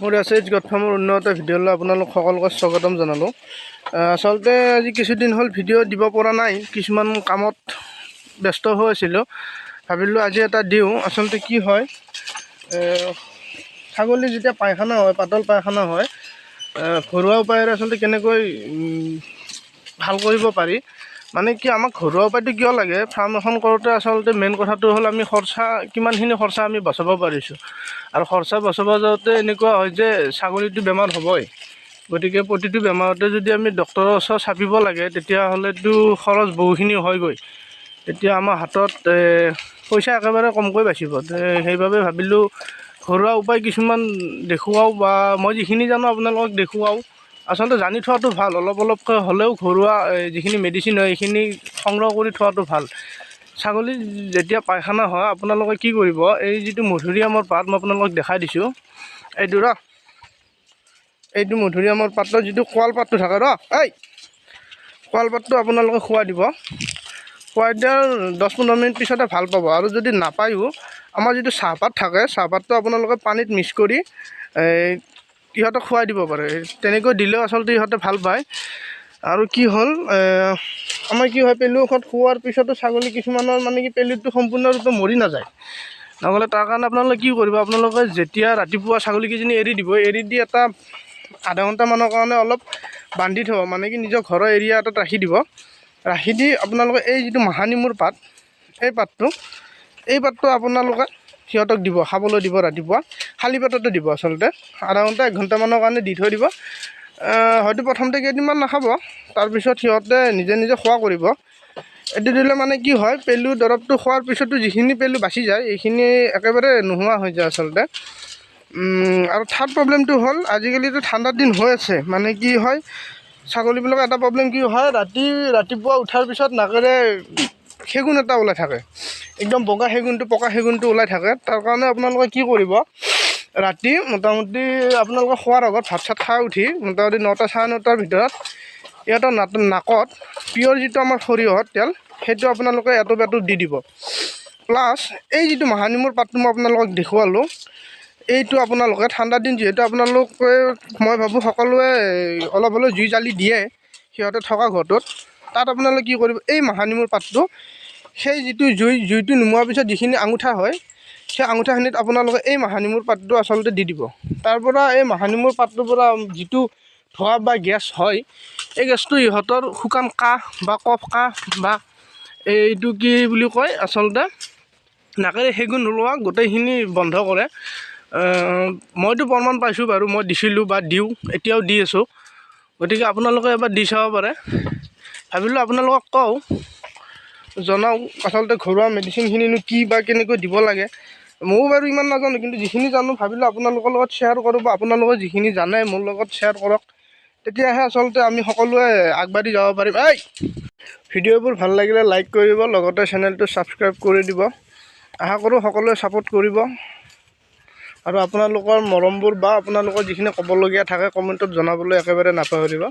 মোৰ S gut ফাৰ্মৰ উন্নত ভিডিঅ'লৈ আপোনালোক সকলোকে স্বাগতম জনালোঁ। আচলতে আজি কিছুদিন হ'ল ভিডিঅ' দিব পৰা নাই, কিছুমান কামত ব্যস্ত হৈ আছিলোঁ। ভাবিলোঁ আজি এটা দিওঁ। আচলতে কি হয়, ছাগলী যেতিয়া পায়খানা হয়, পাতল পায়খানা হয়, ঘৰুৱা উপায়েৰে আচলতে কেনেকৈ ভাল কৰিব পাৰি। মানে কি আমাক ঘৰুৱা উপায়টো কিয় লাগে, ফাৰ্ম এখন কৰোঁতে আচলতে মেইন কথাটো হ'ল আমি কিমানখিনি খৰচা আমি বচাব পাৰিছোঁ। আৰু খৰচা বচাব যাওঁতে এনেকুৱা হয় যে ছাগলীটো বেমাৰ হ'বই। গতিকে প্ৰতিটো বেমাৰতে যদি আমি ডক্তৰৰ ওচৰত চাপিব লাগে, তেতিয়াহ'লেতো খৰচ বহুখিনি হয়গৈ। তেতিয়া আমাৰ হাতত পইচা একেবাৰে কমকৈ বাচিব। সেইবাবে ভাবিলোঁ ঘৰুৱা উপায় কিছুমান দেখুৱাওঁ, বা মই যিখিনি জানো আপোনালোকক দেখুৱাওঁ। আচলতে জানি থোৱাটো ভাল, অলপ অলপকৈ হ'লেও ঘৰুৱা যিখিনি মেডিচিন হয় সেইখিনি সংগ্ৰহ কৰি থোৱাটো ভাল। ছাগলী যেতিয়া পায়খানা হয়, আপোনালোকে কি কৰিব, এই যিটো মধুৰিআমৰ পাত মই আপোনালোকক দেখাই দিছোঁ, এইটো মধুৰিআমৰ পাতৰ যিটো কলপাতটো থাকে, কলপাতটো আপোনালোকে খুৱাই দিব। খুৱাই দিয়াৰ 10-15 মিনিট পিছতে ভাল পাব। আৰু যদি নাপায়ো, আমাৰ যিটো চাহপাত থাকে, চাহপাতটো আপোনালোকে পানীত মিক্স কৰি ইহঁতক খুৱাই দিব পাৰে। তেনেকৈ দিলেও আচলতে ইহঁতে ভাল পায়। আৰু কি হ'ল, আমাৰ কি হয়, পেলু ঔষধ খোৱাৰ পিছতো ছাগলী কিছুমানৰ মানে কি পেলুটো সম্পূৰ্ণৰূপে মৰি নাযায়। নহ'লে তাৰ কাৰণে আপোনালোকে কি কৰিব, আপোনালোকে যেতিয়া ৰাতিপুৱা ছাগলীকেইজনী এৰি দিব, এৰি দি এটা আধা ঘণ্টামানৰ কাৰণে অলপ বান্ধি থ'ব, মানে কি নিজৰ ঘৰৰ এৰিয়া এটাত ৰাখি দিব। ৰাখি দি আপোনালোকে এই যিটো মাহানিমুৰ পাত, এই পাতটো আপোনালোকে সিহঁতক দিব, খাবলৈ দিব। ৰাতিপুৱা খালী পেটতে দিব। আচলতে আধা ঘণ্টা 1 ঘণ্টামানৰ কাৰণে দি থৈ দিব। হয়তো প্ৰথমতে কেইদিনমান নাখাব, তাৰপিছত সিহঁতে নিজে নিজে খোৱা কৰিব। এইটো দিলে মানে কি হয়, পেলু দৰৱটো খোৱাৰ পিছতো যিখিনি পেলু বাচি যায়, এইখিনি একেবাৰে নোহোৱা হৈ যায় আচলতে। আৰু থাৰ্ড প্ৰব্লেমটো হ'ল, আজিকালিতো ঠাণ্ডাৰ দিন হৈ আছে, মানে কি হয়, ছাগলীবিলাকৰ এটা প্ৰব্লেম কি হয়, ৰাতিপুৱা উঠাৰ পিছত নাকেৰে সেগুন এটা ওলাই থাকে, একদম পকা সেগুনটো ওলাই থাকে। তাৰ কাৰণে আপোনালোকে কি কৰিব, ৰাতি মোটামুটি আপোনালোকে খোৱাৰ আগত ভাত চাত খাই উঠি মোটামুটি 9টা-9:30 ভিতৰত ইহঁতৰ নাকত পিয়ৰ যিটো আমাৰ সৰিয়হৰ তেল, সেইটো আপোনালোকে এটোপ দি দিব। প্লাছ এই যিটো মাহানিমুৰ পাতটো মই আপোনালোকক দেখুৱালোঁ, এইটো আপোনালোকে ঠাণ্ডা দিন যিহেতু, আপোনালোকে মই ভাবোঁ সকলোৱে অলপ হ'লেও জুই জ্বালি দিয়ে সিহঁতে থকা ঘৰটোত। তাত আপোনালোকে কি কৰিব, এই মাহানিমুৰ পাতটো, সেই যিটো জুইটো নুমোৱাৰ পিছত যিখিনি আঙুঠা হয়, সেই আঙুঠাখিনিত আপোনালোকে এই মাহানিমুৰ পাতটো আচলতে দি দিব। তাৰ পৰা এই মাহানিমুৰ পাতটোৰ পৰা যিটো ধোঁৱা বা গেছ হয়, এই গেছটো ইহঁতৰ শুকান কাহ বা কফ কাহ, বা এইটো কি বুলি কয়, আচলতে নাকেৰে সেগুন ওলোৱা গোটেইখিনি বন্ধ কৰে। মইতো প্ৰমাণ পাইছোঁ বাৰু, মই দিছিলোঁ বা দিওঁ, এতিয়াও দি আছোঁ। গতিকে আপোনালোকে এবাৰ দি চাব পাৰে। ভাবিলোঁ আপোনালোকক কওঁ, জনাওঁ আচলতে ঘৰুৱা মেডিচিনখিনিনো কি বা কেনেকৈ দিব লাগে। ময়ো বাৰু ইমান নাজানো, কিন্তু যিখিনি জানো ভাবিলোঁ আপোনালোকৰ লগত শ্বেয়াৰ কৰোঁ, বা আপোনালোকে যিখিনি জানে মোৰ লগত শ্বেয়াৰ কৰক। তেতিয়াহে আচলতে আমি সকলোৱে আগবাঢ়ি যাব পাৰিম। ভিডিঅ'বোৰ ভাল লাগিলে লাইক কৰিব, লগতে চেনেলটো ছাবস্ক্ৰাইব কৰি দিব। আশা কৰোঁ সকলোৱে ছাপোৰ্ট কৰিব। আৰু আপোনালোকৰ মৰমবোৰ বা আপোনালোকৰ যিখিনি ক'বলগীয়া থাকে কমেণ্টত জনাবলৈ একেবাৰে নাপাহৰিব।